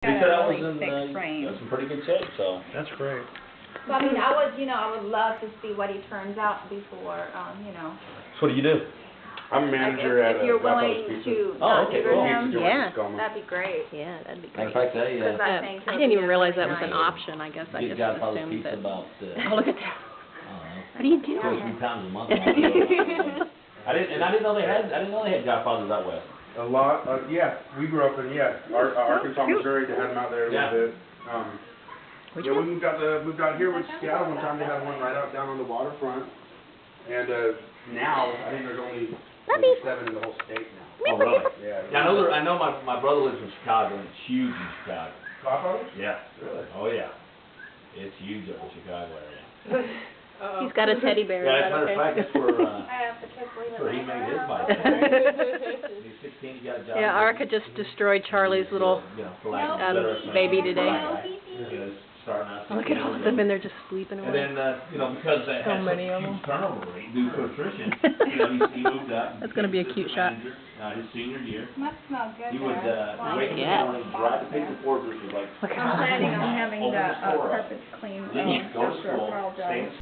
He said I was in, thick frame. some pretty good shape, so. That's great. So, I mean, I would love to see what he turns out before, So what do you do? I'm a manager at if you're Godfather's willing Pizza. to Oh, not okay, tutor cool. him, Yeah. that'd be great. Yeah, that'd be Matter great. of fact, they, Because I think I he'll didn't be even realize that really was an nice. option, I guess. I get just Godfather's assumed Pizza that. about, Oh, look at that. I don't know, What are you 2 or 3 doing? times a month. I didn't know they had Godfathers out west. A lot, yeah, we grew up in, Arkansas, Missouri, they had them out there a Yeah. little bit. Which Yeah, we one? moved out here with Seattle one time, they had one right out down on the waterfront. And, now, I think there's only maybe 7 in the whole state now. Oh, really? Yeah. Yeah, I know my brother lives in Chicago, and it's huge in Chicago. Godfather's? Yeah. Really? Oh, yeah. It's huge up in the Chicago area. He's got a teddy bear. Yeah, as a Is that matter of okay? fact, that's where, I have to keep leaving where he my made his house. bike. He's 16, he got a job. Yeah, Arca just destroyed Charlie's little for lack of a better term, baby today. black guy. You know, starting out. Look at all of them, and they're just sleeping And away. then, because they So had such many a of huge them. turnover rate due to attrition, he moved up. That's gonna be a cute shot. Manager, his senior year. Must smell good He would, there. wake in the Yeah. morning, drive to pick the forklift, he's like, Look at I'm planning on having open the the store up. carpets cleaned Leave, go to after school, Carl stay in dies.